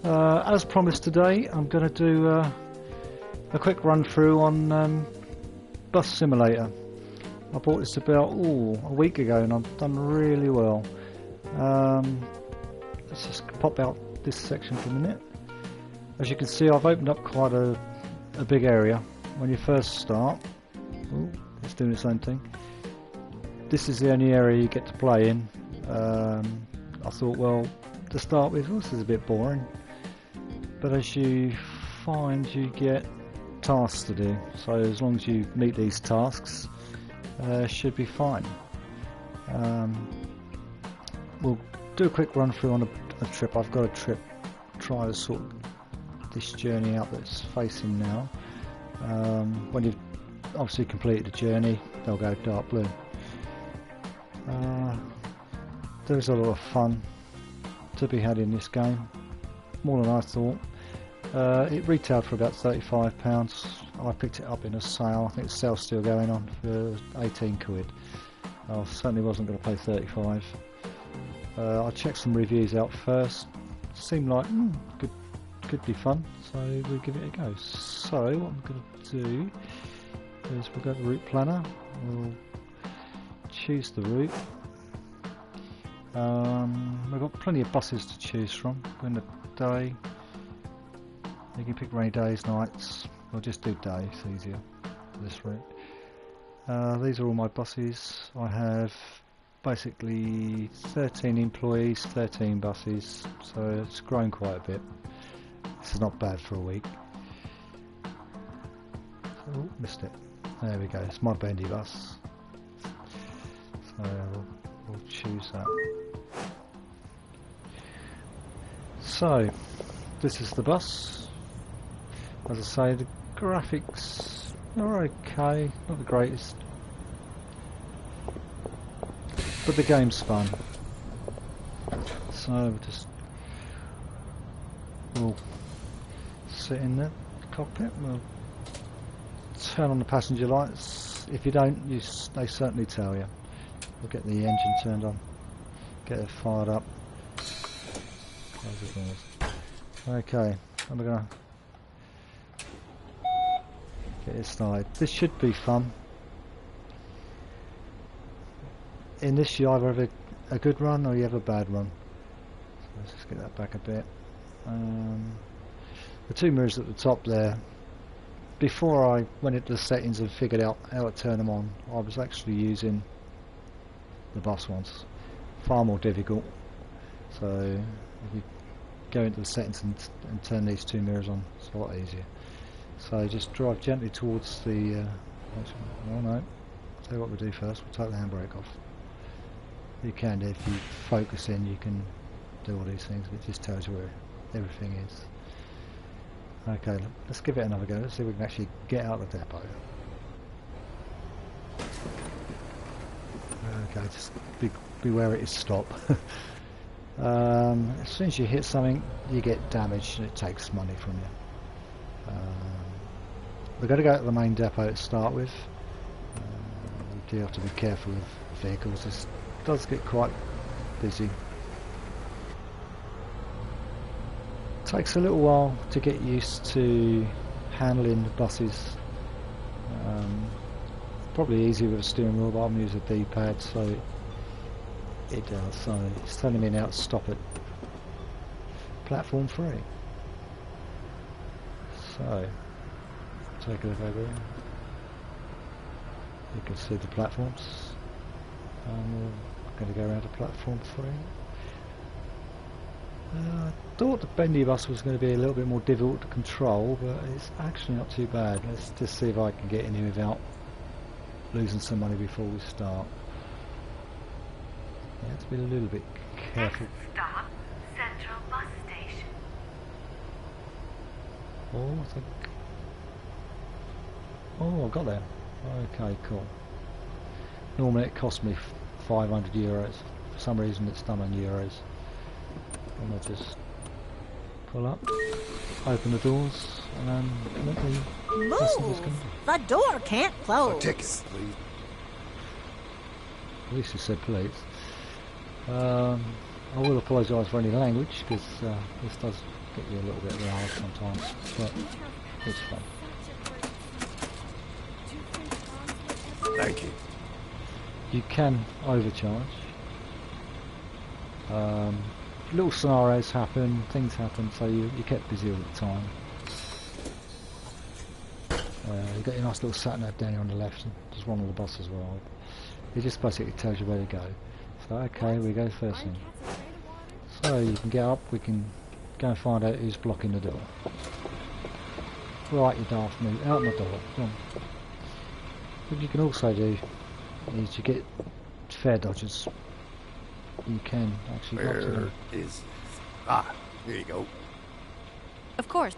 As promised today, I'm going to do a quick run through on Bus Simulator. I bought this about a week ago and I've done really well. Let's just pop out this section for a minute. As you can see, I've opened up quite a big area. When you first start, it's doing its own thing. This is the only area you get to play in. I thought, well, to start with, this is a bit boring. But as you find, you get tasks to do. So as long as you meet these tasks, should be fine. We'll do a quick run through on a trip. I've got a trip, try to sort this journey out that's facing now. When you've obviously completed the journey, they'll go dark blue. There's a lot of fun to be had in this game, more than I thought. It retailed for about £35. I picked it up in a sale. I think the sale's still going on for 18 quid. I certainly wasn't going to pay 35. I checked some reviews out first. Seemed like could be fun, so we'll give it a go. So what I'm going to do is we'll go to the route planner. We'll choose the route. We've got plenty of buses to choose from. In the day, you can pick rainy days, nights. We'll just do day, it's easier for this route. These are all my buses. I have basically 13 employees, 13 buses, so it's grown quite a bit. This is not bad for a week. Oh, missed it. There we go, it's my bendy bus. So we'll choose that. So, this is the bus. As I say, the graphics are okay, not the greatest, but the game's fun. So we'll sit in the cockpit. We'll turn on the passenger lights. If you don't, they certainly tell you. We'll get the engine turned on, get it fired up. Okay, I'm gonna get it started. This should be fun. In this, you either have a good run or you have a bad run. So let's just get that back a bit. The two mirrors at the top there. Before I went into the settings and figured out how to turn them on, I was actually using the bus ones. Far more difficult. So if you go into the settings and turn these two mirrors on, it's a lot easier. So just drive gently towards the oh no, tell you what we'll do first, we'll take the handbrake off. You can do, if you focus in, you can do all these things, but it just tells you where everything is. Okay, let's give it another go. Let's see if we can actually get out of the depot. Okay, just be where it is stop. As soon as you hit something, you get damaged and it takes money from you. We're going to go to the main depot to start with. You do have to be careful of vehicles. This does get quite busy. Takes a little while to get used to handling the buses. Probably easier with a steering wheel, but I'm using a D-pad, so it does. So it's telling me now to stop at platform 3. So take a look over here. You can see the platforms. We're going to go around to platform 3. I thought the bendy bus was going to be a little bit more difficult to control, but it's actually not too bad. Let's just see if I can get in here without losing some money before we start. You have to be a little bit careful. Next stop, Central Bus Station. Oh, I think. Oh, I got there. Okay, cool. Normally it cost me €500. For some reason it's done on euros. And I'll just pull up, open the doors, and then let me. Move! The door can't close. Tickets, please. At least you said please. I will apologise for any language, because this does get you a little bit loud sometimes, but it's fun. Thank you. You can overcharge. Little scenarios happen, things happen, so you kept busy all the time. You've got your nice little sat nav down here on the left, and there's one on the bus as well. It just basically tells you where to go. So okay, we go first thing. So you can get up, we can go and find out who's blocking the door. Right, you daft me, out my door, come on. What you can also do is you get fare dodgers. You can actually go up to them. Where is... Ah, here you go. Of course.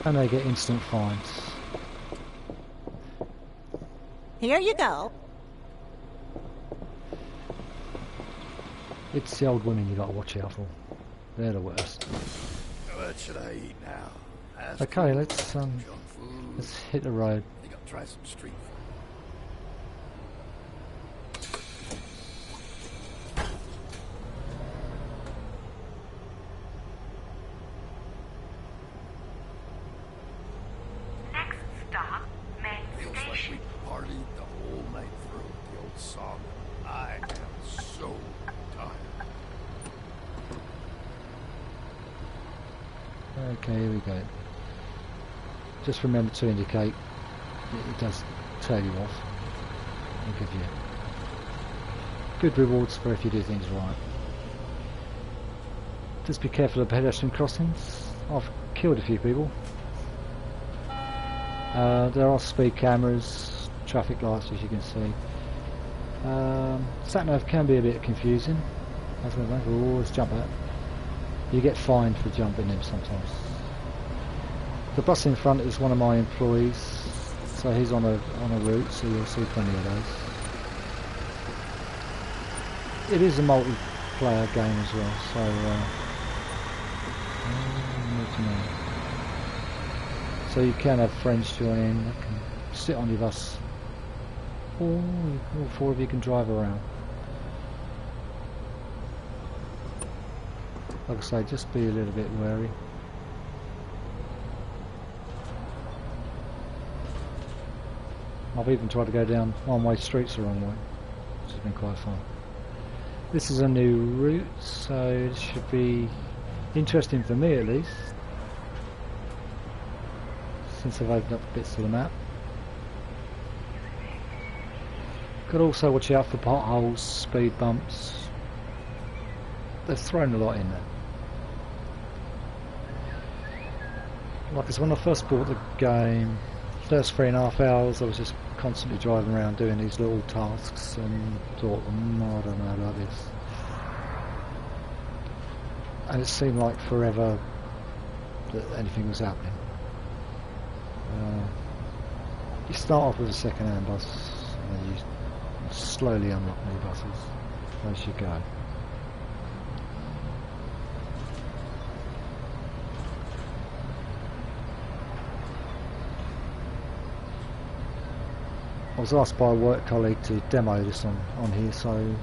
And they get instant fines. Here you go. It's the old women you got to watch out for. They're the worst. What should I eat now? Okay, let's junk food. let's hit the road. I think I'll try some street food. Next stop, main Feels like station. we partied the whole night through at the old song. I am so tired. Okay, here we go. Just remember to indicate it does tail you off. It'll give you good rewards for if you do things right. Just be careful of pedestrian crossings. I've killed a few people. There are speed cameras, traffic lights, as you can see. Sat nav can be a bit confusing. As we always jump at. You get fined for jumping in sometimes. The bus in front is one of my employees, so he's on a route, so you'll see plenty of those. It is a multiplayer game as well, so what do you know? So you can have friends join in that can sit on your bus, or all four of you can drive around. Like I say, just be a little bit wary. I've even tried to go down one-way streets the wrong way, which has been quite fun. This is a new route, so it should be interesting for me at least, since I've opened up bits of the map. Could also watch out for potholes, speed bumps. They've thrown a lot in there. Like as when I first bought the game, first 3.5 hours I was just constantly driving around doing these little tasks and thought, I don't know about this. And it seemed like forever that anything was happening. You start off with a second-hand bus and then you slowly unlock new buses as you go. I was asked by a work colleague to demo this on here, so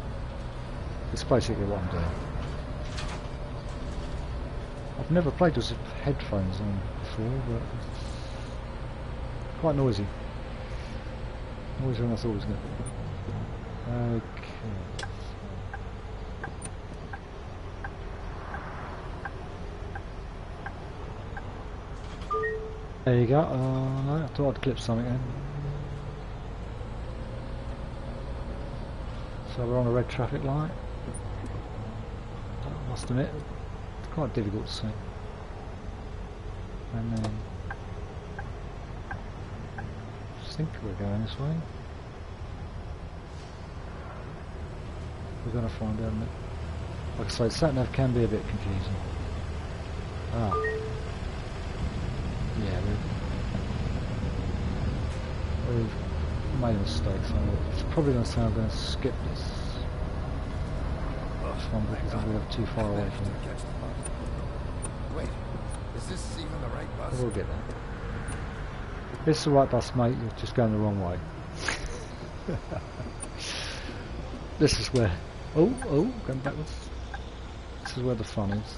it's basically what I'm doing. I've never played this with headphones on before, but it's quite noisy. Noisier than I thought it was going to be. Okay. There you go. No, I thought I'd clip something in. So we're on a red traffic light. I must admit, it's quite difficult to see. And then I think we're going this way. We're going to find out. Like I say, sat nav can be a bit confusing. Ah, yeah, we've made a mistake, so it's probably going to say I'm going to skip this one because I'm going to be too far away from it. Wait, is this even the right bus? We'll get there. It's the right bus, mate, you're just going the wrong way. This is where... Oh, going backwards. This is where the fun is.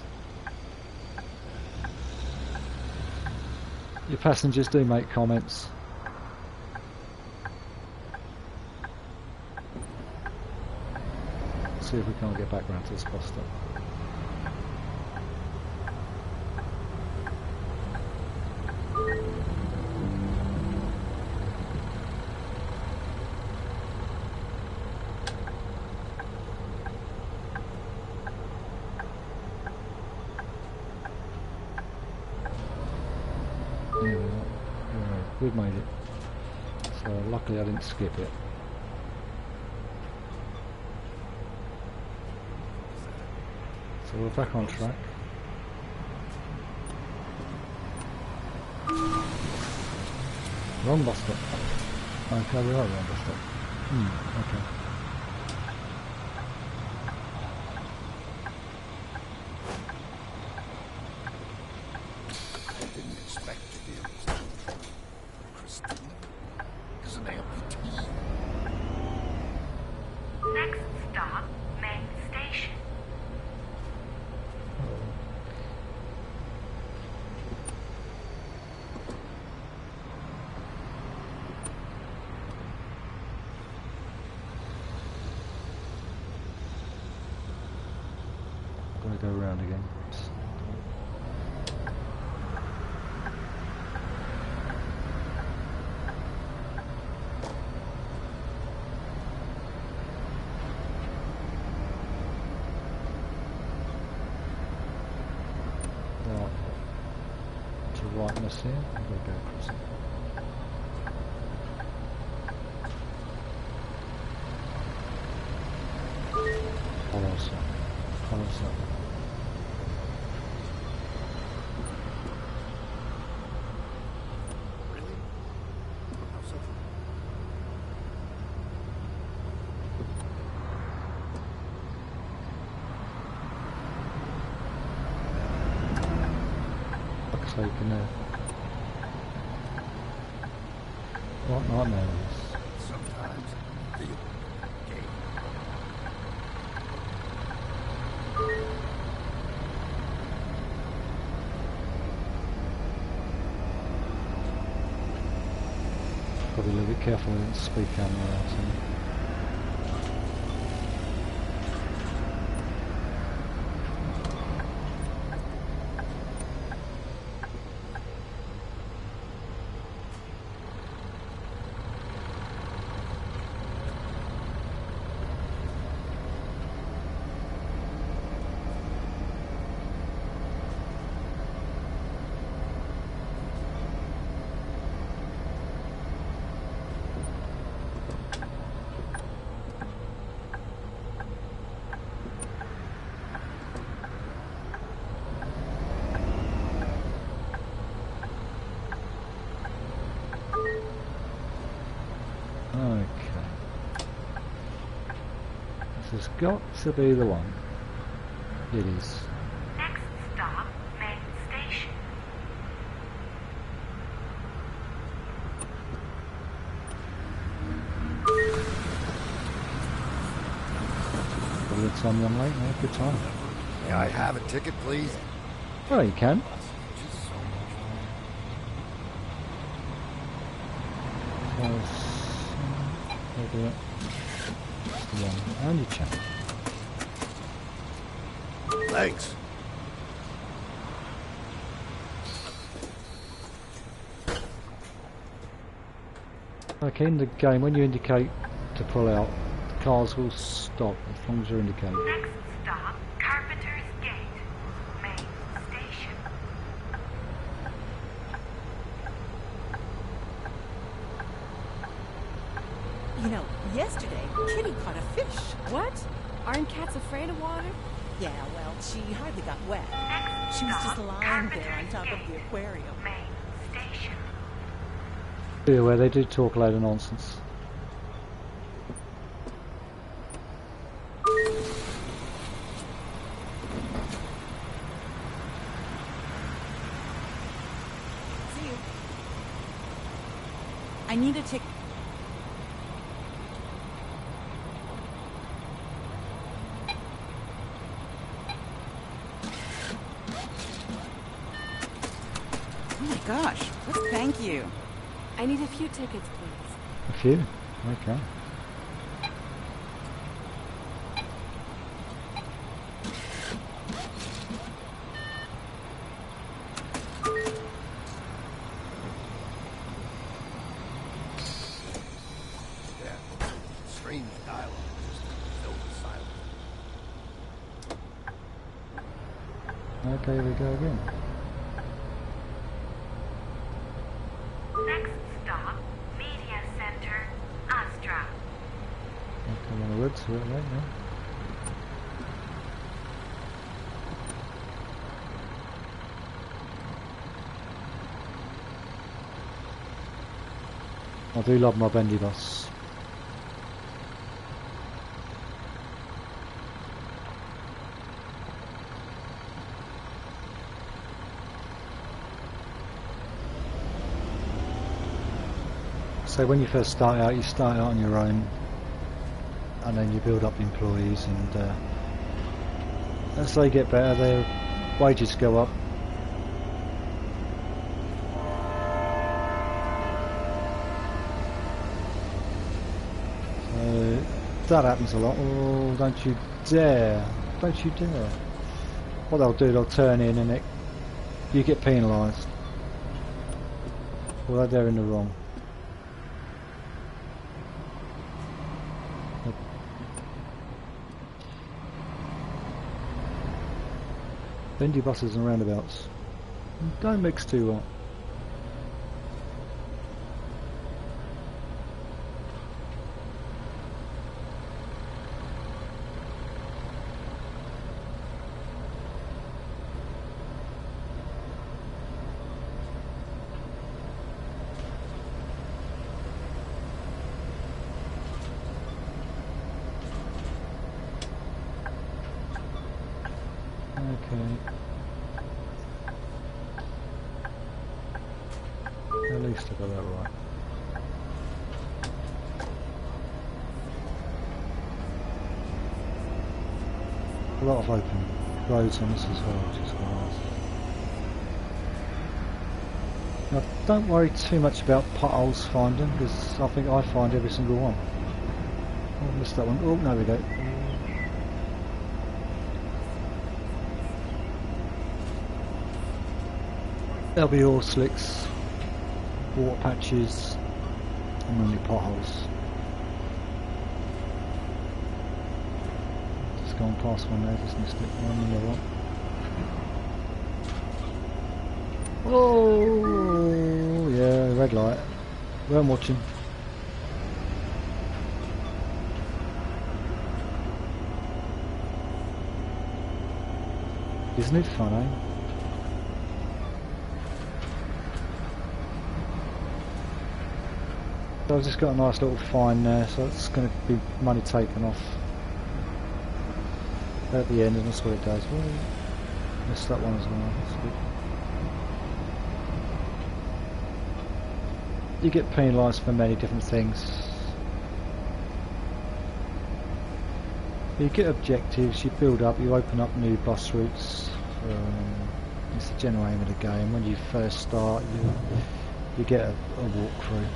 Your passengers do make comments. See if we can't get back round to this bus stop. We've made it. So luckily I didn't skip it. So we're back on track. Wrong bus stop. Okay, we are wrong bus stop. Okay. I didn't expect to be able to. Christine is an amputee. Next stop, main station. Gotta go around again. Right. To rightness here. I'm gonna go across it. Follow us up. Follow us up. Really? How so? Looks like you can what nightmare is this? Sometimes I feel gay. Probably a little bit careful with the speed camera out. Okay. This has got to be the one. It is. Next stop, main station. Got a good time, young lady. Yeah, good time. May I have a ticket, please? Well, you can. Just so much We'll do it. That's the one. And you check. fun. Thanks. Okay, in the game, when you indicate to pull out, the cars will stop as long as you indicate. Next stop, Carpenter's Gate, main station. You know, yesterday, Kitty caught a fish. What? Aren't cats afraid of water? Yeah, well, she hardly got wet. Next She was stop, just lying there on Carpenter's top of the Gate, aquarium. main station. Be aware, they do talk a load of nonsense. See you. I need a ticket. Oh my gosh. Thank you. I need a few tickets, please. A few? Okay. Yeah. Strange dialogue just filled with silence. Okay, here we go again. Next stop, Media Center, Astra. Okay, on the woods, right, yeah. I do love my bendy bus. So when you first start out, you start out on your own, and then you build up employees, and as they get better, their wages go up. So that happens a lot. Oh, don't you dare! Don't you dare! What they'll do, they'll turn in, and you get penalised. Well, they're in the wrong. Bendy buses and roundabouts. Don't mix too well. Okay. At least I got that right. A lot of open roads on this as well, which is nice. Now, don't worry too much about potholes finding, because I think I find every single one. Oh, I missed that one. Oh, there we go. There'll be oil slicks, water patches, and only potholes. Just gone past one there, just missed it. One on the right. Oh, yeah, red light. Weren't watching. Isn't it fun, eh? So I've just got a nice little fine there, so it's going to be money taken off at the end, and that's what it does. Well, missed that one as well. That's good. You get penalised for many different things. You get objectives, you build up, you open up new bus routes. It's the general aim of the game. When you first start, you get a walkthrough.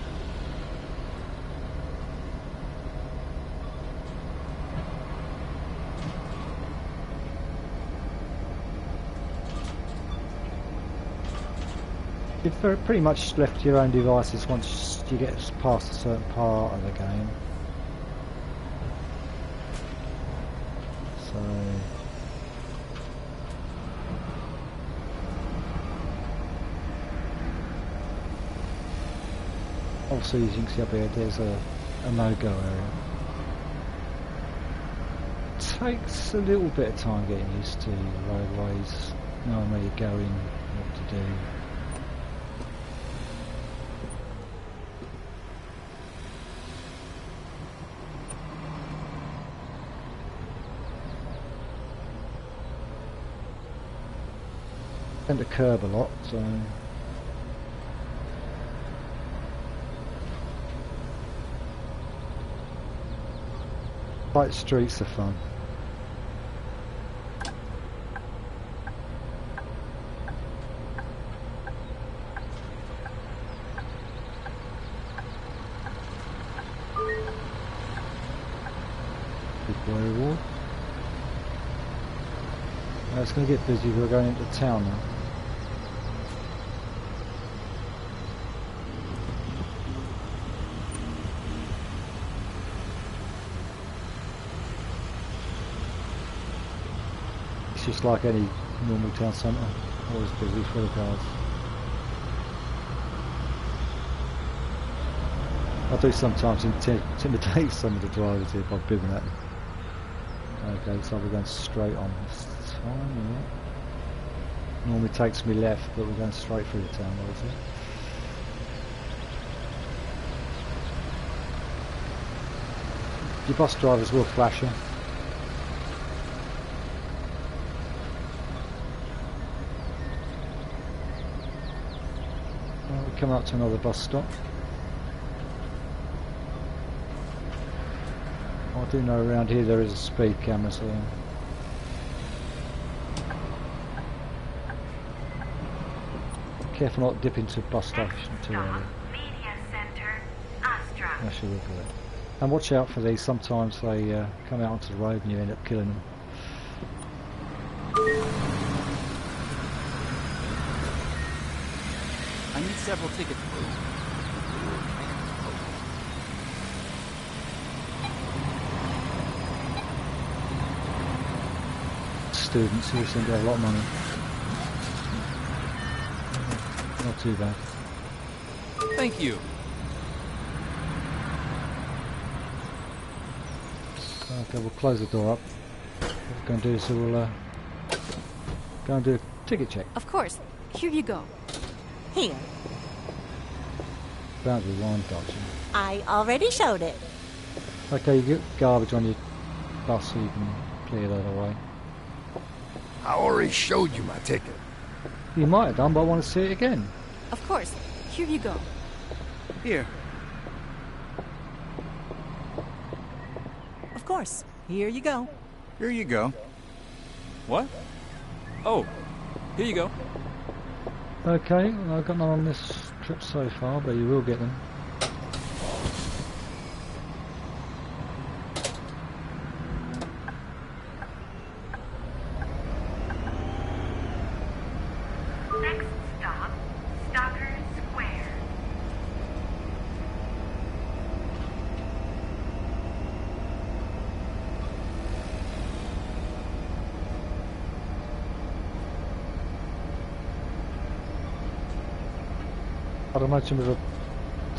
You've pretty much left to your own devices once you get past a certain part of the game. So obviously, as you can see up here, there's a no-go area. Takes a little bit of time getting used to roadways, knowing where you're going, what to do. Tend to curb a lot, so tight streets are fun. it's going to get busy. We're going into town now. It's just like any normal town centre, always busy, full of cars. I do sometimes intimidate some of the drivers here by bibbing at them. Okay, so we're going straight on this time, yeah. Normally takes me left, but we're going straight through the town, obviously. Your bus drivers will flash you. Well, we come up to another bus stop. I do know around here there is a speed camera, so careful not to dip into bus station too early. Media Center, Astra. I should look at it. And watch out for these, sometimes they come out onto the road and you end up killing them. I need several tickets, please. Students who seem to have a lot of money. Not too bad. Thank you. Okay, we'll close the door up. What we're going to do is we'll go and do a ticket check. Of course. Here you go. Here, Bound to be one dodging. I already showed it. Okay, you get garbage on your bus so you can clear that away. I already showed you my ticket. You might have done, but I want to see it again. Of course. Here you go. Here. Of course. Here you go. Here you go. What? Oh, here you go. Okay, well, I've got none on this trip so far, but you will get them. Next stop, Stalker Square. I'd imagine with a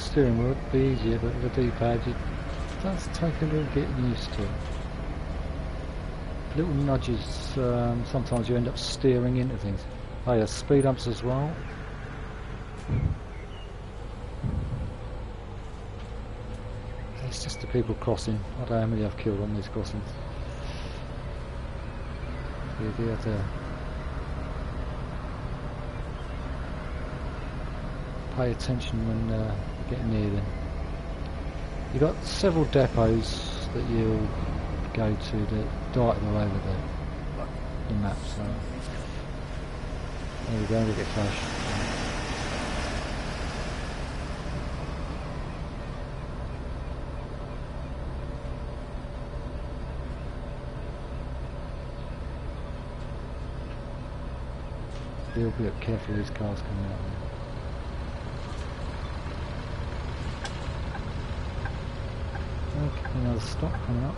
steering wheel it'd be easier, but with a D-pad it does take a little getting used to. Little nudges, sometimes you end up steering into things. Oh yeah, speed bumps as well. It's just the people crossing. I don't know how many I've killed on these crossings. You do have to pay attention when getting near them. You've got several depots that you'll go to that dotted all over the map, so there we go, we get flash. Be a bit careful of these cars coming out. Okay, another stop coming up.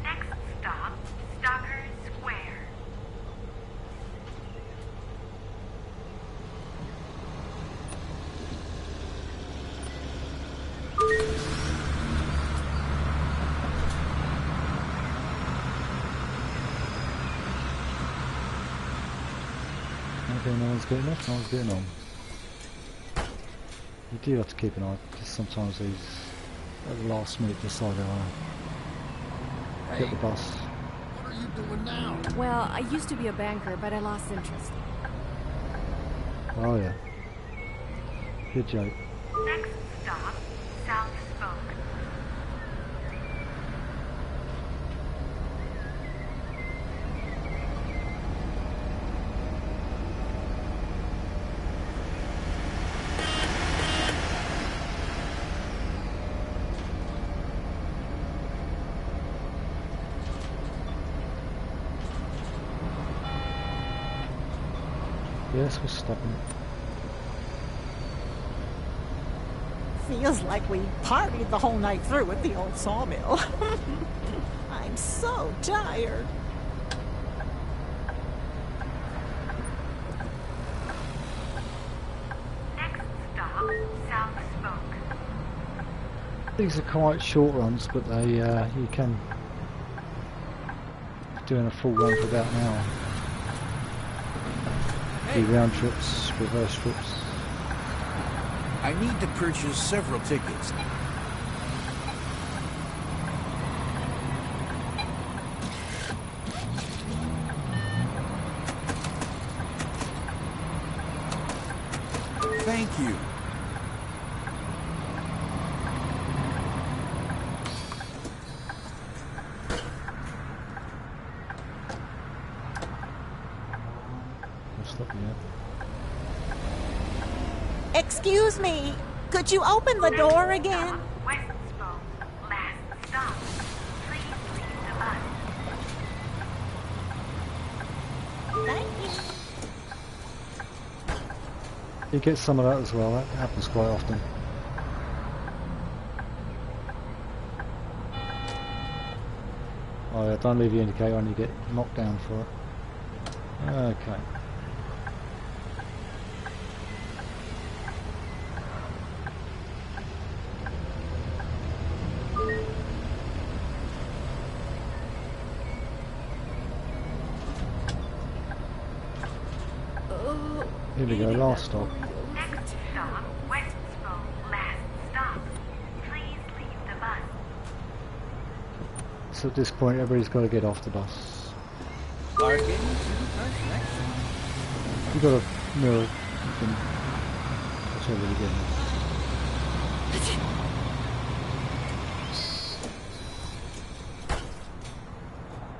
Next stop, Stalker Square. Okay, no one's getting off, no one's getting on. You do have to keep an eye, because sometimes these at the last minute decide they want to get the bus. What are you doing now? Well, I used to be a banker, but I lost interest. Oh yeah. Good joke. Next stop, South Spoke. Yes, we're stopping. Feels like we partied the whole night through at the old sawmill. I'm so tired. Next stop, South Spoke. These are quite short runs, but they you can doing a full run for about an hour. Do round trips, reverse trips. I need to purchase several tickets. Thank you. I'll stop you now. Excuse me. Could you open the door again? West Spoke. Last stop. Please leave the bus. Thank you. You get some of that as well. That happens quite often. Oh yeah, don't leave the indicator on, you get knocked down for it. Okay. Here we go, last stop. Next stop, West Spoke. Last stop. Please leave the bus. So at this point everybody's got to get off the bus. Parking to first next. You've got a mirror, you can... That's all really good.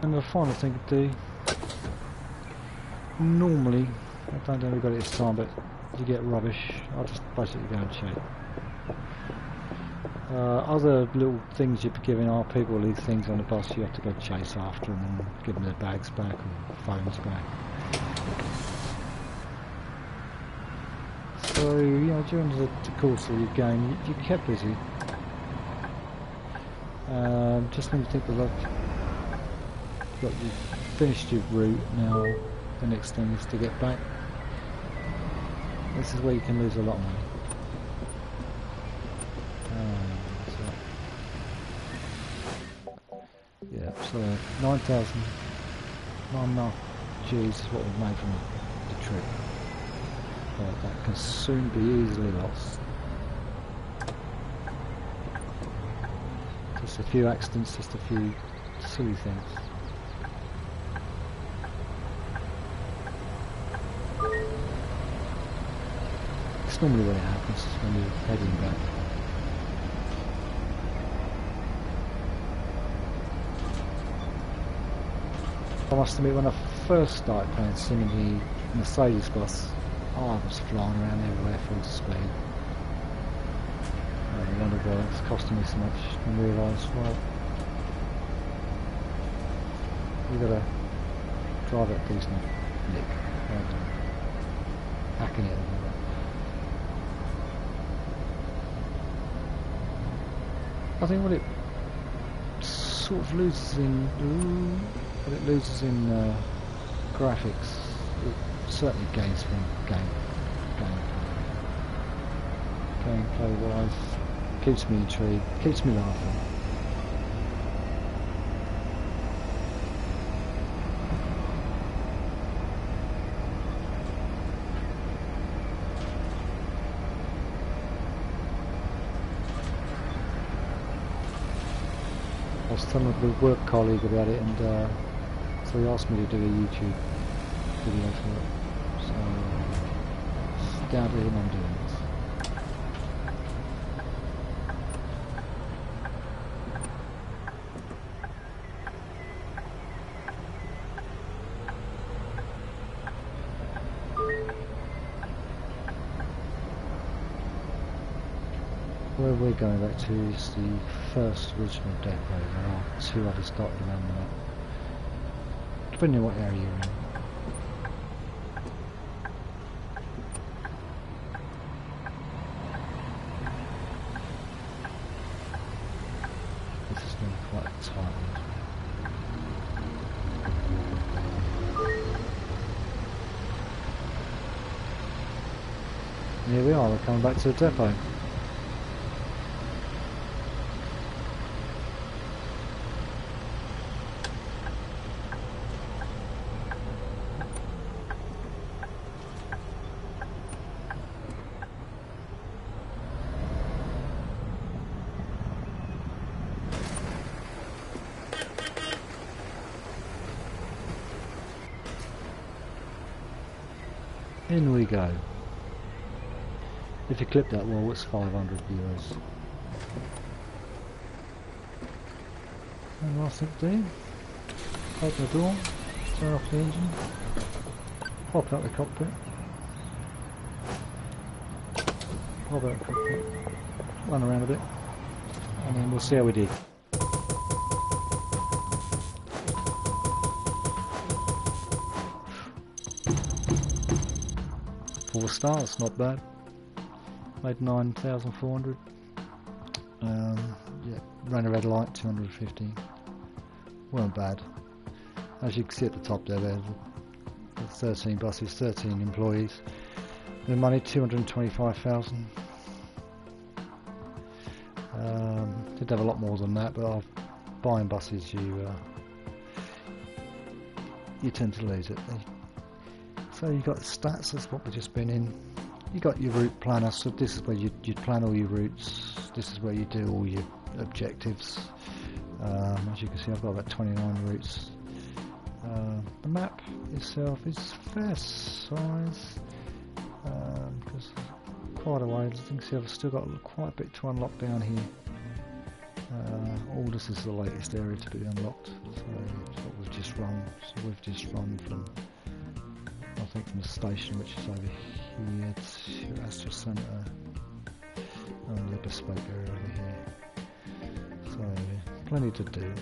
And the final thing to do, normally, I don't know if we got it this time, but you get rubbish, I'll just basically go and check. Other little things you're giving are people leave things on the bus, you have to go chase after them and give them their bags back or phones back. So, you know, during the course of your game, you kept busy. Just when you think that you've finished your route, now the next thing is to get back. This is where you can lose a lot of money. Yeah, so 9,000 G's is what we've made from the trip. But that can soon be easily lost. Just a few accidents, just a few silly things. It's normally when it happens, is when you're heading back. I must admit, when I first started playing Sim in the Mercedes bus, I was flying around everywhere full speed. I wondered why it's costing me so much, and realised, well, you've got to drive at decent nick, rather than hacking it and all that. I think what it sort of loses in graphics, it certainly gains from gameplay wise, keeps me intrigued, keeps me laughing. I was telling a work colleague about it, and so he asked me to do a YouTube video for it. So it's down to him, I'm doing this. Where we're going back to is the first original depot. There are two others dotted around the map, depending on what area you're in. And here we are, we're coming back to the depot. In we go. If you clip that wall, it's 500 euros. And last thing to do, open the door, turn off the engine, pop out the cockpit, pop out the cockpit, run around a bit, and then we'll see how we did. 4 stars, not bad. Made 9,400. Yeah, ran a red light, 250. Weren't bad. As you can see at the top there, there's 13 buses, 13 employees. The money 225,000. Did have a lot more than that, but buying buses you tend to lose it. So you've got stats, that's what we've just been in. You got your route planner, so this is where you plan all your routes. This is where you do all your objectives. As you can see, I've got about 29 routes. The map itself is fair size, because quite a way. As you can see, I've still got quite a bit to unlock down here. All this is the latest area to be unlocked. So that's what we've just run. So we've just run from, I think, from the station, which is over here, to Astor Centre, and the bespoke area over here. So plenty to do.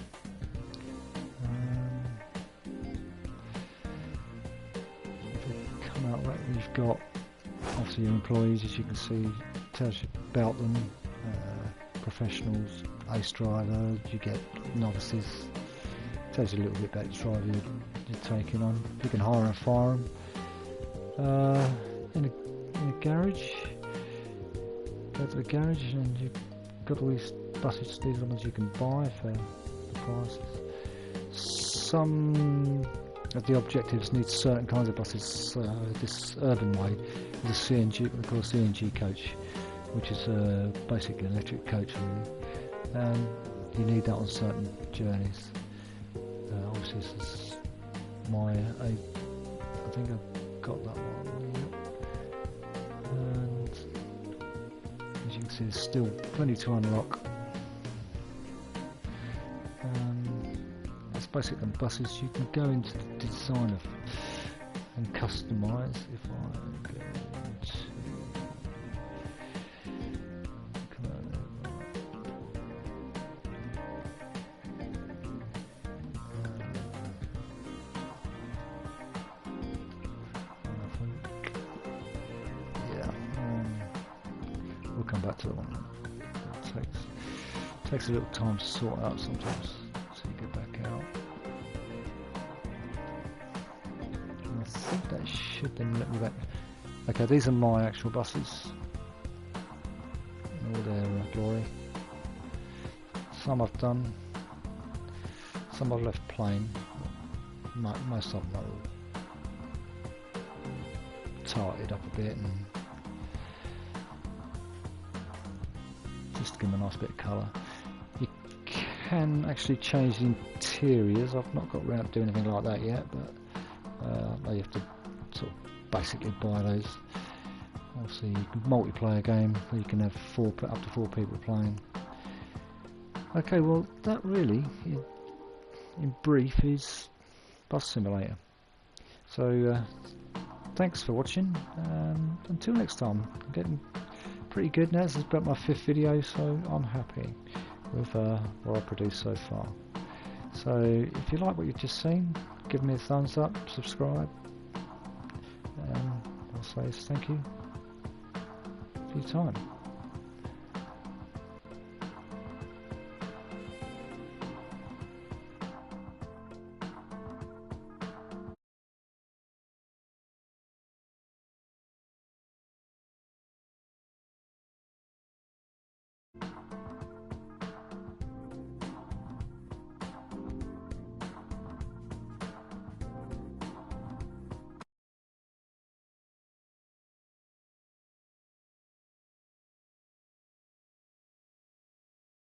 If you come out right, you've got obviously your employees, as you can see, tells you about them. Professionals, ace driver, you get novices. Tells you a little bit about the driver you're taking on. You can hire and fire them. In a garage, go to the garage and you've got all these buses. These are the ones you can buy for the prices. Some of the objectives need certain kinds of buses. This urban way is a CNG, what we call a CNG coach, which is basically an electric coach really. You need that on certain journeys. Obviously this is my, I think I've got that one. And as you can see, there's still plenty to unlock. That's basically the buses. You can go into the design of and customise. If I go into we'll come back to that one. It takes a little time to sort out sometimes, so you get back out. And I think that should then let me back. Okay, these are my actual buses in all their glory. Some I've done, some I've left plain. Most of them are tarted up a bit and just to give them a nice bit of colour. You can actually change the interiors. I've not got around to doing anything like that yet, but you have to sort of basically buy those. Obviously, you can multiplayer game where you can have up to four people playing. Okay, well that really, in brief, is Bus Simulator. So thanks for watching. Until next time, I'm getting pretty good now. This is about my 5th video, so I'm happy with what I produced so far. So if you like what you've just seen, give me a thumbs up, subscribe, and I'll say thank you for your time.